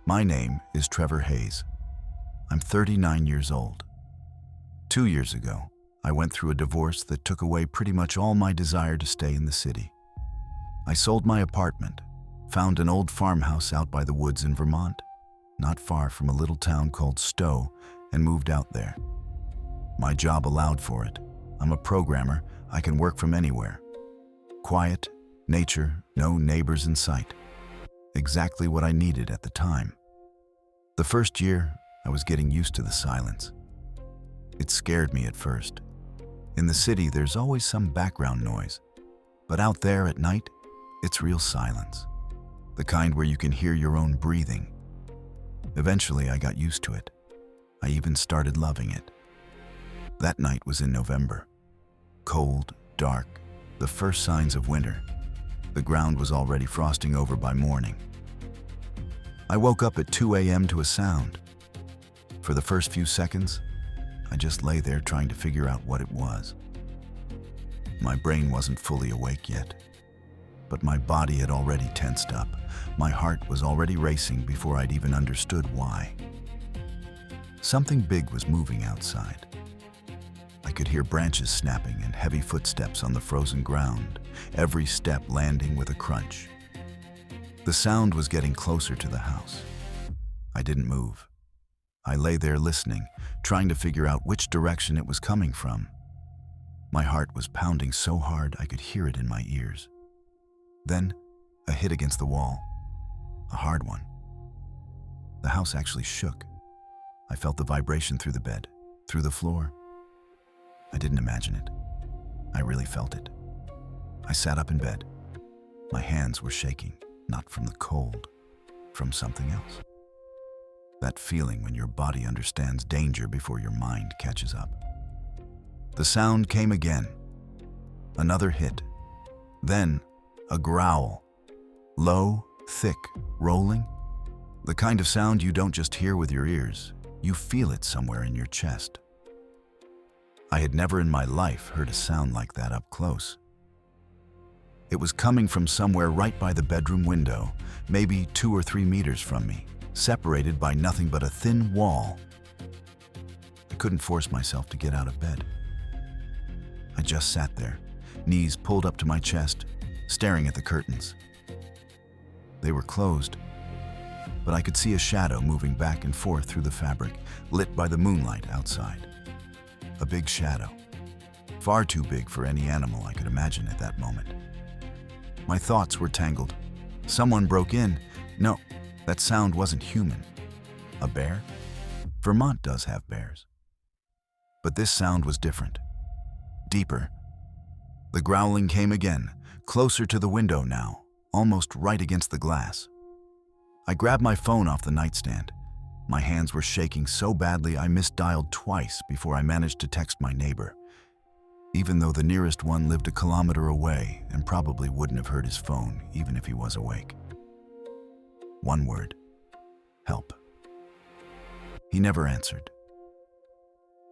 My name is Trevor Hayes. I'm 39 years old. 2 years ago, I went through a divorce that took away pretty much all my desire to stay in the city. I sold my apartment, found an old farmhouse out by the woods in Vermont, not far from a little town called Stowe, and moved out there. My job allowed for it. I'm a programmer. I can work from anywhere. Quiet, nature, no neighbors in sight. Exactly what I needed at the time. The first year, I was getting used to the silence. It scared me at first. In the city, there's always some background noise. But out there at night, it's real silence. The kind where you can hear your own breathing. Eventually, I got used to it. I even started loving it. That night was in November. Cold, dark, the first signs of winter. The ground was already frosting over by morning. I woke up at 2 a.m. to a sound. For the first few seconds, I just lay there trying to figure out what it was. My brain wasn't fully awake yet, but my body had already tensed up. My heart was already racing before I'd even understood why. Something big was moving outside. I could hear branches snapping and heavy footsteps on the frozen ground, every step landing with a crunch. The sound was getting closer to the house. I didn't move. I lay there listening, trying to figure out which direction it was coming from. My heart was pounding so hard I could hear it in my ears. Then, a hit against the wall. A hard one. The house actually shook. I felt the vibration through the bed, through the floor. I didn't imagine it. I really felt it. I sat up in bed. My hands were shaking, not from the cold, from something else. That feeling when your body understands danger before your mind catches up. The sound came again. Another hit. Then, a growl. Low, thick, rolling. The kind of sound you don't just hear with your ears. You feel it somewhere in your chest. I had never in my life heard a sound like that up close. It was coming from somewhere right by the bedroom window, maybe 2 or 3 meters from me, separated by nothing but a thin wall. I couldn't force myself to get out of bed. I just sat there, knees pulled up to my chest, staring at the curtains. They were closed, but I could see a shadow moving back and forth through the fabric, lit by the moonlight outside. A big shadow, far too big for any animal I could imagine at that moment. My thoughts were tangled. Someone broke in. No, that sound wasn't human. A bear? Vermont does have bears. But this sound was different. Deeper. The growling came again, closer to the window now, almost right against the glass. I grabbed my phone off the nightstand. My hands were shaking so badly I misdialed twice before I managed to text my neighbor, even though the nearest one lived a kilometer away and probably wouldn't have heard his phone even if he was awake. One word: help. He never answered.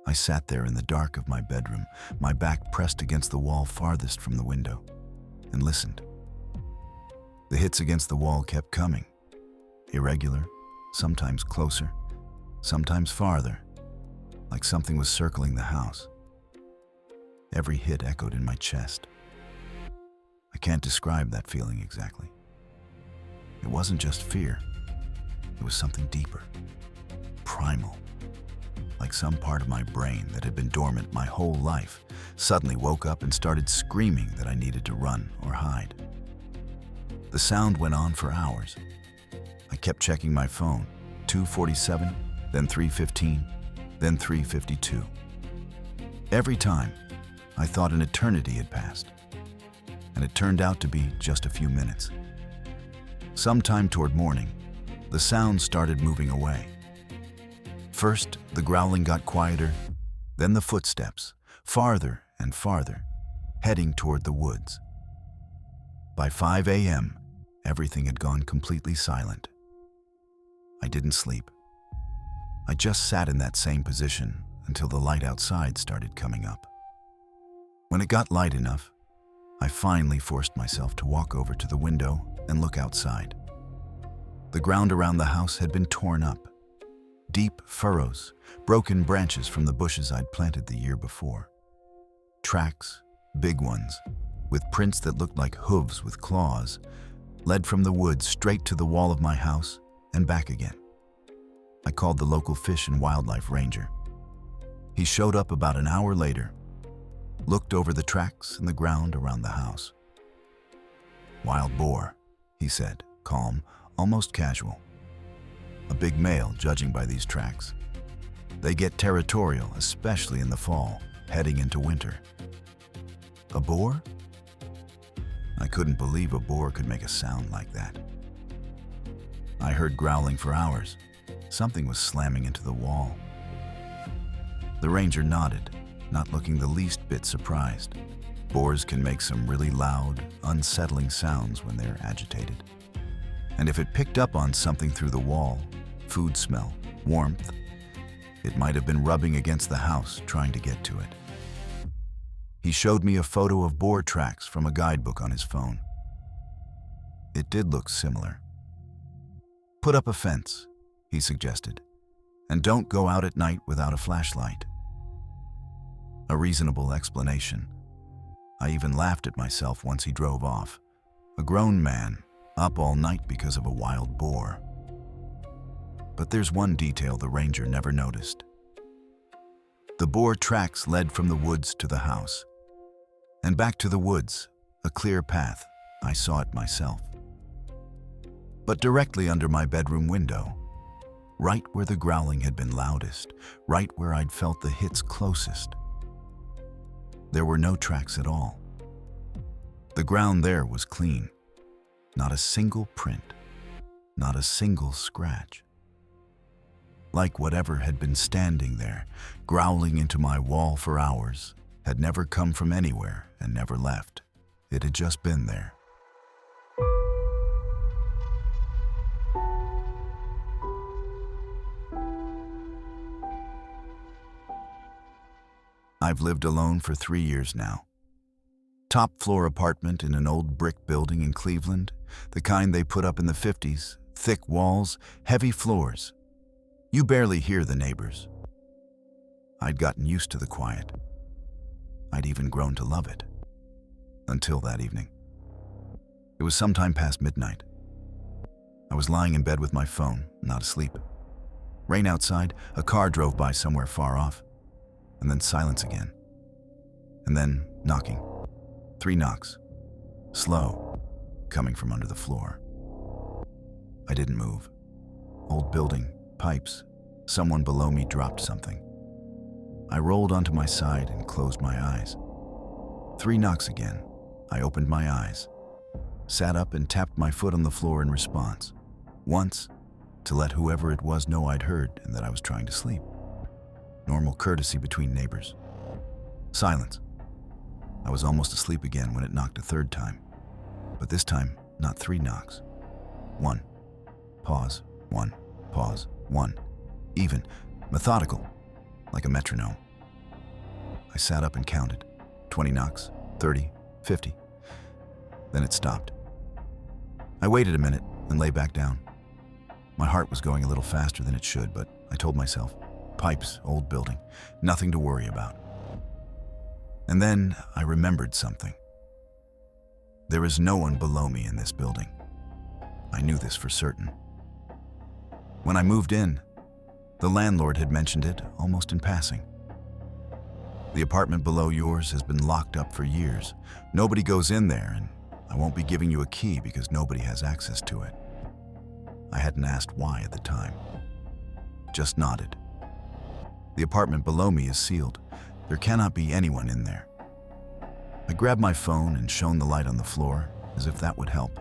I sat there in the dark of my bedroom, my back pressed against the wall farthest from the window, and listened. The hits against the wall kept coming, irregular, sometimes closer, sometimes farther, like something was circling the house. Every hit echoed in my chest. I can't describe that feeling exactly. It wasn't just fear. It was something deeper, primal, like some part of my brain that had been dormant my whole life suddenly woke up and started screaming that I needed to run or hide. The sound went on for hours. I kept checking my phone, 2:47, then 3:15, then 3:52. Every time, I thought an eternity had passed, and it turned out to be just a few minutes. Sometime toward morning, the sound started moving away. First, the growling got quieter, then the footsteps, farther and farther, heading toward the woods. By 5 a.m., everything had gone completely silent. I didn't sleep. I just sat in that same position until the light outside started coming up. When it got light enough, I finally forced myself to walk over to the window and look outside. The ground around the house had been torn up. Deep furrows, broken branches from the bushes I'd planted the year before. Tracks, big ones, with prints that looked like hooves with claws, led from the woods straight to the wall of my house and back again. I called the local fish and wildlife ranger. He showed up about an hour later, looked over the tracks and the ground around the house. "Wild boar," he said, calm, almost casual. "A big male, judging by these tracks. They get territorial, especially in the fall, heading into winter." "A boar?" I couldn't believe a boar could make a sound like that. I heard growling for hours. Something was slamming into the wall. The ranger nodded, not looking the least bit surprised. Boars can make some really loud, unsettling sounds when they're agitated. And if it picked up on something through the wall, food smell, warmth, it might have been rubbing against the house, trying to get to it. He showed me a photo of boar tracks from a guidebook on his phone. It did look similar. "Put up a fence," he suggested, "and don't go out at night without a flashlight." A reasonable explanation. I even laughed at myself once he drove off. A grown man, up all night because of a wild boar. But there's one detail the ranger never noticed. The boar tracks led from the woods to the house. And back to the woods, a clear path. I saw it myself. But directly under my bedroom window, right where the growling had been loudest, right where I'd felt the hits closest, there were no tracks at all. The ground there was clean. Not a single print, not a single scratch. Like whatever had been standing there, growling into my wall for hours, had never come from anywhere and never left. It had just been there. I've lived alone for 3 years now. Top floor apartment in an old brick building in Cleveland, the kind they put up in the 50s, thick walls, heavy floors. You barely hear the neighbors. I'd gotten used to the quiet. I'd even grown to love it. Until that evening. It was sometime past midnight. I was lying in bed with my phone, not asleep. Rain outside, a car drove by somewhere far off, and then silence again. And then knocking. 3 knocks. Slow, coming from under the floor. I didn't move. Old building, pipes. Someone below me dropped something. I rolled onto my side and closed my eyes. 3 knocks again. I opened my eyes, sat up and tapped my foot on the floor in response. Once, to let whoever it was know I'd heard and that I was trying to sleep. Normal courtesy between neighbors. Silence. I was almost asleep again when it knocked a 3rd time. But this time, not 3 knocks. 1. Pause. 1. Pause. 1. Even. Methodical. Like a metronome. I sat up and counted. 20 knocks. 30. 50. Then it stopped. I waited a minute and lay back down. My heart was going a little faster than it should, but I told myself, pipes, old building, nothing to worry about. And then I remembered something. There is no one below me in this building. I knew this for certain. When I moved in, the landlord had mentioned it almost in passing. The apartment below yours has been locked up for years. Nobody goes in there, and I won't be giving you a key because nobody has access to it. I hadn't asked why at the time. Just nodded. The apartment below me is sealed. There cannot be anyone in there. I grabbed my phone and shone the light on the floor, as if that would help.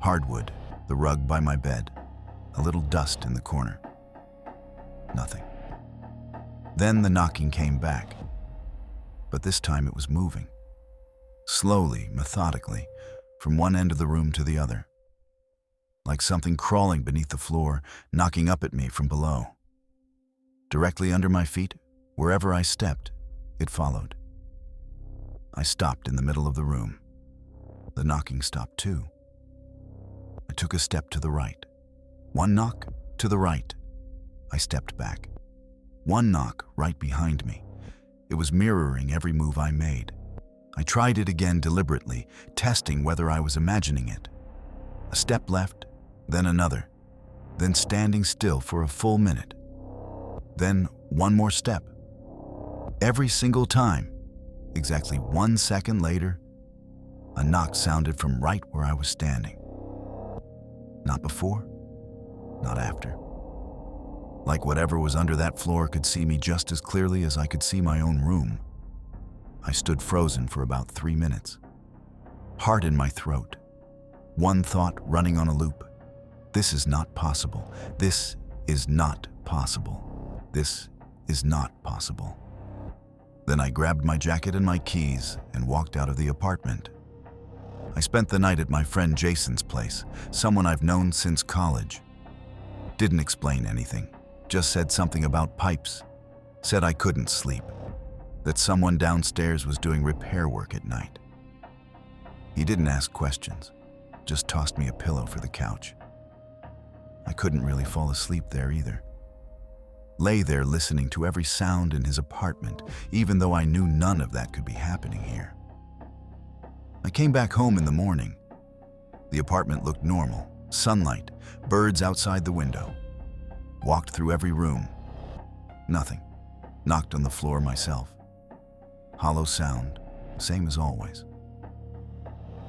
Hardwood, the rug by my bed, a little dust in the corner. Nothing. Then the knocking came back, but this time it was moving. Slowly, methodically, from one end of the room to the other. Like something crawling beneath the floor, knocking up at me from below. Directly under my feet, wherever I stepped, it followed. I stopped in the middle of the room. The knocking stopped too. I took a step to the right. One knock to the right. I stepped back. One knock right behind me. It was mirroring every move I made. I tried it again deliberately, testing whether I was imagining it. A step left, then another, then standing still for a full minute. Then one more step. Every single time, exactly 1 second later, a knock sounded from right where I was standing. Not before, not after. Like whatever was under that floor could see me just as clearly as I could see my own room. I stood frozen for about 3 minutes, heart in my throat, one thought running on a loop. This is not possible. This is not possible. This is not possible. Then I grabbed my jacket and my keys and walked out of the apartment. I spent the night at my friend Jason's place, someone I've known since college. Didn't explain anything, just said something about pipes. Said I couldn't sleep, that someone downstairs was doing repair work at night. He didn't ask questions, just tossed me a pillow for the couch. I couldn't really fall asleep there either. Lay there listening to every sound in his apartment, even though I knew none of that could be happening here. I came back home in the morning. The apartment looked normal, sunlight, birds outside the window. Walked through every room. Nothing. Knocked on the floor myself. Hollow sound, same as always.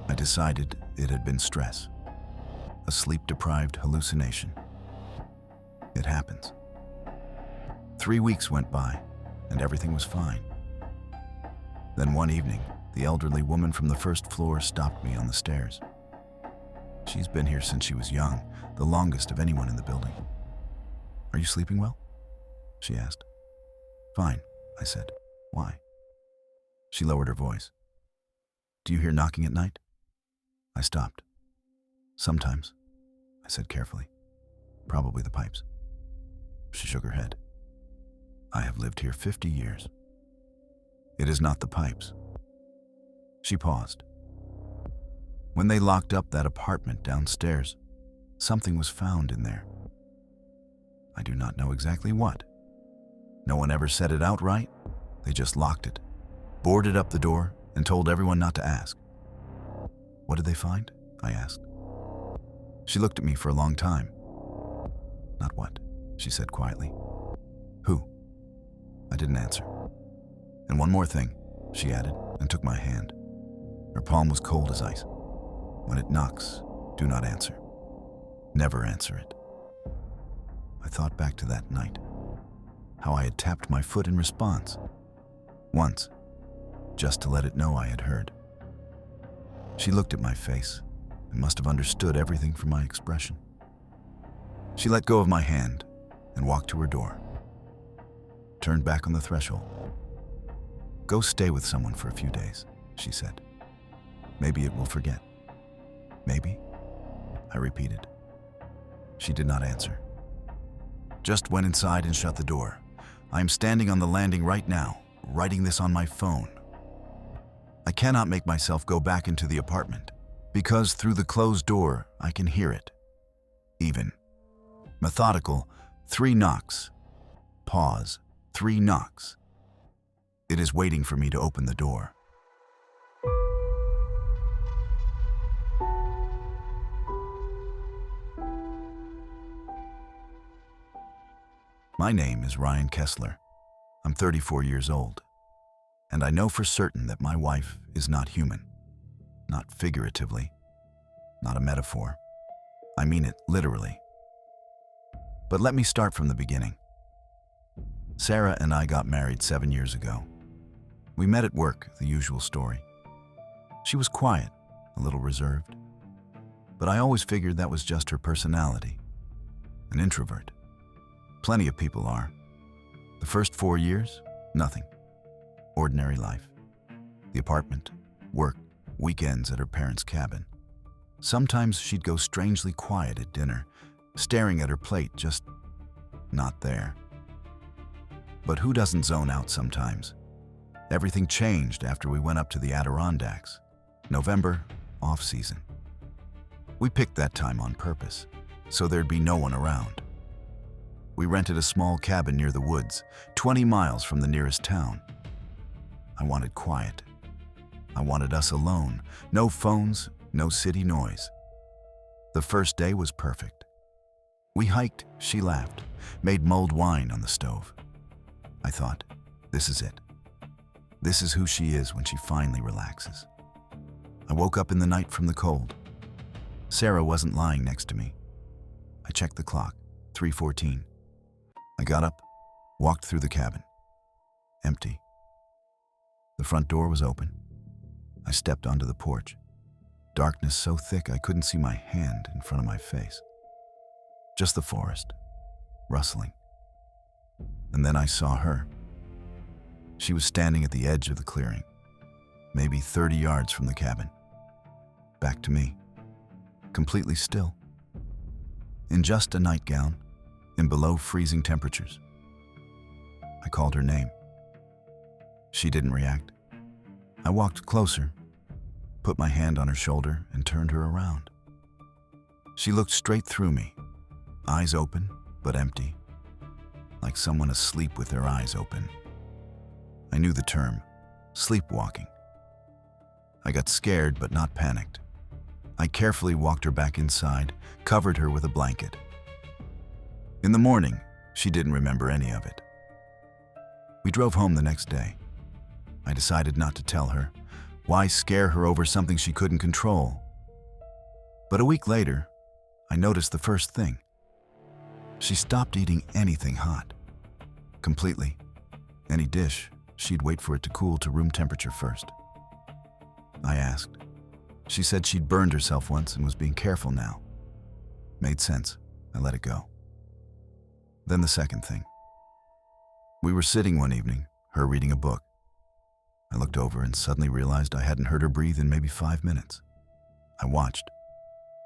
I decided it had been stress, a sleep-deprived hallucination. It happens. 3 weeks went by, and everything was fine. Then one evening, the elderly woman from the first floor stopped me on the stairs. She's been here since she was young, the longest of anyone in the building. "Are you sleeping well?" she asked. "Fine," I said. "Why?" She lowered her voice. "Do you hear knocking at night?" I stopped. "Sometimes," I said carefully. "Probably the pipes." She shook her head. "I have lived here 50 years. It is not the pipes." She paused. "When they locked up that apartment downstairs, something was found in there. I do not know exactly what. No one ever said it outright. They just locked it, boarded up the door, and told everyone not to ask." "What did they find?" I asked. She looked at me for a long time. "Not what?" she said quietly. "Who?" I didn't answer. "And one more thing," she added, and took my hand. Her palm was cold as ice. "When it knocks, do not answer. Never answer it." I thought back to that night, how I had tapped my foot in response. Once, just to let it know I had heard. She looked at my face and must have understood everything from my expression. She let go of my hand and walked to her door. Turned back on the threshold. "Go stay with someone for a few days," she said. "Maybe it will forget." "Maybe?" I repeated. She did not answer. Just went inside and shut the door. I am standing on the landing right now, writing this on my phone. I cannot make myself go back into the apartment, because through the closed door, I can hear it. Even. Methodical, 3 knocks. Pause, 3 knocks. It is waiting for me to open the door. My name is Ryan Kessler. I'm 34 years old, and I know for certain that my wife is not human. Not figuratively, not a metaphor. I mean it literally. But let me start from the beginning. Sarah and I got married 7 years ago. We met at work, the usual story. She was quiet, a little reserved, but I always figured that was just her personality, an introvert. Plenty of people are. The first 4 years, nothing. Ordinary life. The apartment, work, weekends at her parents' cabin. Sometimes she'd go strangely quiet at dinner, staring at her plate, just not there. But who doesn't zone out sometimes? Everything changed after we went up to the Adirondacks. November, off-season. We picked that time on purpose. so there'd be no one around. We rented a small cabin near the woods, 20 miles from the nearest town. I wanted quiet. I wanted us alone, no phones, no city noise. The first day was perfect. We hiked, she laughed, made mulled wine on the stove. I thought, this is it. This is who she is when she finally relaxes. I woke up in the night from the cold. Sarah wasn't lying next to me. I checked the clock, 3:14. I got up, walked through the cabin. Empty. The front door was open. I stepped onto the porch. Darkness so thick I couldn't see my hand in front of my face. Just the forest, rustling. And then I saw her. She was standing at the edge of the clearing, maybe 30 yards from the cabin. Back to me, completely still. In just a nightgown, in below freezing temperatures. I called her name. She didn't react. I walked closer, put my hand on her shoulder, and turned her around. She looked straight through me, eyes open but empty, like someone asleep with their eyes open. I knew the term, sleepwalking. I got scared but not panicked. I carefully walked her back inside, covered her with a blanket. In the morning, she didn't remember any of it. We drove home the next day. I decided not to tell her. Why scare her over something she couldn't control? But a week later, I noticed the first thing. She stopped eating anything hot. Completely. Any dish, she'd wait for it to cool to room temperature first. I asked. She said she'd burned herself once and was being careful now. Made sense. I let it go. Then the second thing. We were sitting one evening, her reading a book. I looked over and suddenly realized I hadn't heard her breathe in maybe 5 minutes. I watched.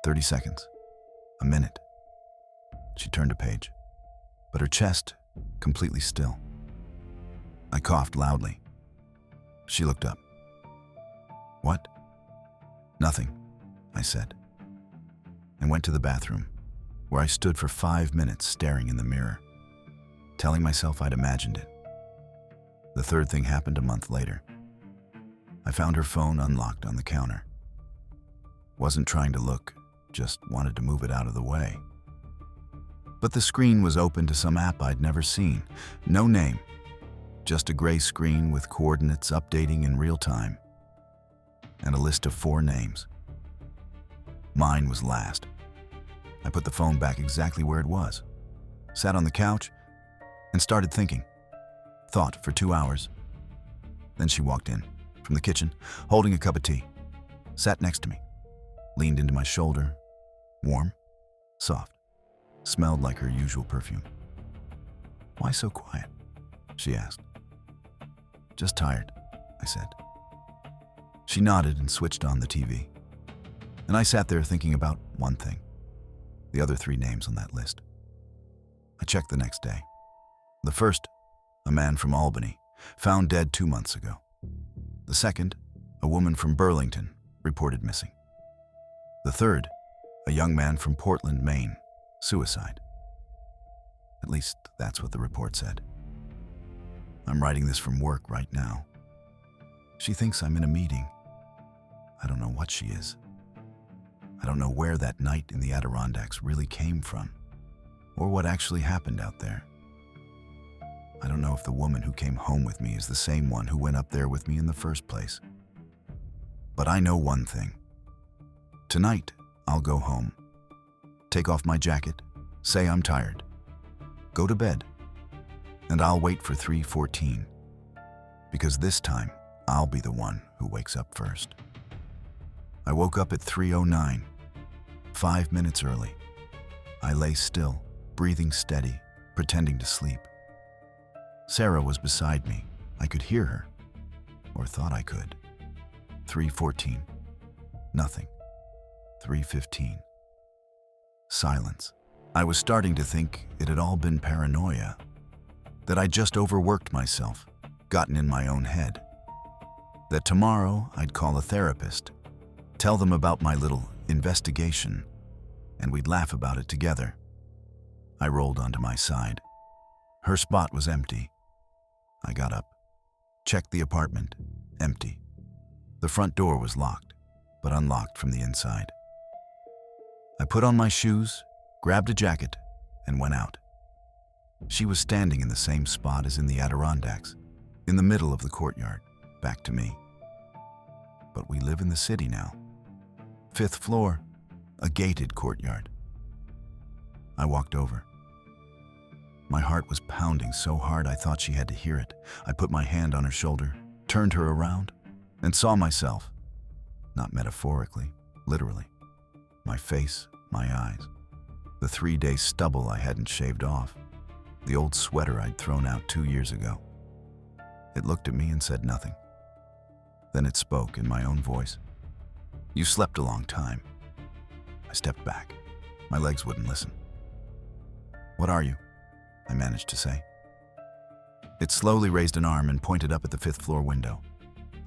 30 seconds. A minute. She turned a page, but her chest completely still. I coughed loudly. She looked up. What? Nothing, I said, and went to the bathroom, where I stood for 5 minutes staring in the mirror, telling myself I'd imagined it. The third thing happened a month later. I found her phone unlocked on the counter. Wasn't trying to look, just wanted to move it out of the way. But the screen was open to some app I'd never seen. No name, just a gray screen with coordinates updating in real time, and a list of 4 names. Mine was last. I put the phone back exactly where it was, sat on the couch, and started thinking. Thought for 2 hours. Then she walked in, from the kitchen, holding a cup of tea, sat next to me, leaned into my shoulder, warm, soft, smelled like her usual perfume. Why so quiet? She asked. Just tired, I said. She nodded and switched on the TV. And I sat there thinking about one thing, the other 3 names on that list. I checked the next day. The first, a man from Albany, found dead 2 months ago. The second, a woman from Burlington, reported missing. The third, a young man from Portland, Maine, suicide. At least that's what the report said. I'm writing this from work right now. She thinks I'm in a meeting. I don't know what she is. I don't know where that night in the Adirondacks really came from, or what actually happened out there. I don't know if the woman who came home with me is the same one who went up there with me in the first place. But I know one thing. Tonight, I'll go home, take off my jacket, say I'm tired, go to bed, and I'll wait for 3:14, because this time I'll be the one who wakes up first. I woke up at 3:09, 5 minutes early. I lay still, breathing steady, pretending to sleep. Sarah was beside me. I could hear her, or thought I could. 3:14, nothing. 3:15, silence. I was starting to think it had all been paranoia, that I'd just overworked myself, gotten in my own head. That tomorrow I'd call a therapist, tell them about my little investigation, and we'd laugh about it together. I rolled onto my side. Her spot was empty. I got up, checked the apartment. Empty. The front door was locked, but unlocked from the inside. I put on my shoes, grabbed a jacket, and went out. She was standing in the same spot as in the Adirondacks, in the middle of the courtyard, back to me. But we live in the city now. 5th floor, a gated courtyard. I walked over. My heart was pounding so hard I thought she had to hear it. I put my hand on her shoulder, turned her around, and saw myself. Not metaphorically, literally. My face, my eyes. The 3-day stubble I hadn't shaved off. The old sweater I'd thrown out 2 years ago. It looked at me and said nothing. Then it spoke in my own voice. "You slept a long time." I stepped back. My legs wouldn't listen. "What are you?" I managed to say. It slowly raised an arm and pointed up at the 5th floor window.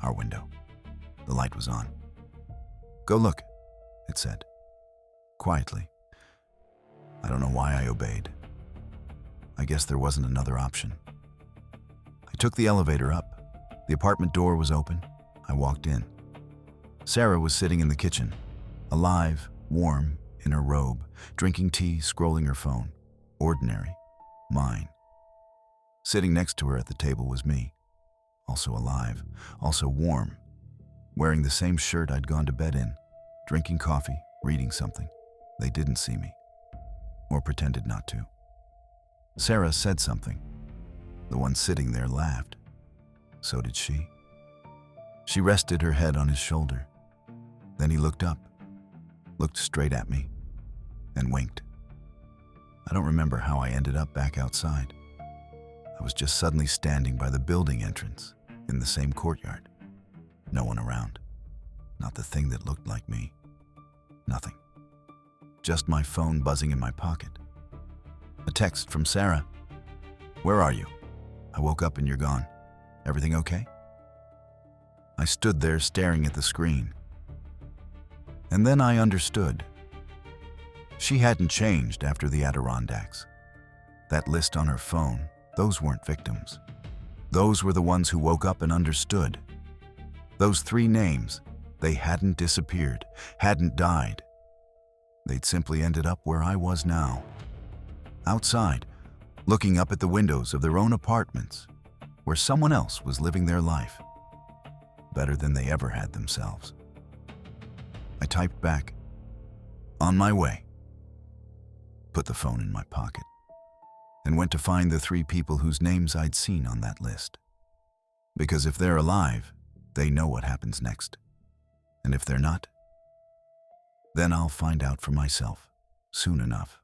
Our window. The light was on. "Go look," it said. Quietly. I don't know why I obeyed. I guess there wasn't another option. I took the elevator up. The apartment door was open. I walked in. Sarah was sitting in the kitchen, alive, warm, in her robe, drinking tea, scrolling her phone. Ordinary. Mine. Sitting next to her at the table was me, also alive, also warm, wearing the same shirt I'd gone to bed in, drinking coffee, reading something. They didn't see me, or pretended not to. Sarah said something. The one sitting there laughed. So did she. She rested her head on his shoulder. Then he looked up, looked straight at me, and winked. I don't remember how I ended up back outside. I was just suddenly standing by the building entrance in the same courtyard. No one around. Not the thing that looked like me. Nothing. Just my phone buzzing in my pocket. A text from Sarah. "Where are you? I woke up and you're gone. Everything okay?" I stood there staring at the screen. And then I understood. She hadn't changed after the Adirondacks. That list on her phone, those weren't victims. Those were the ones who woke up and understood. Those 3 names, they hadn't disappeared, hadn't died. They'd simply ended up where I was now. Outside, looking up at the windows of their own apartments, where someone else was living their life, better than they ever had themselves. I typed back, "On my way," put the phone in my pocket, and went to find the 3 people whose names I'd seen on that list. Because if they're alive, they know what happens next. And if they're not, then I'll find out for myself soon enough.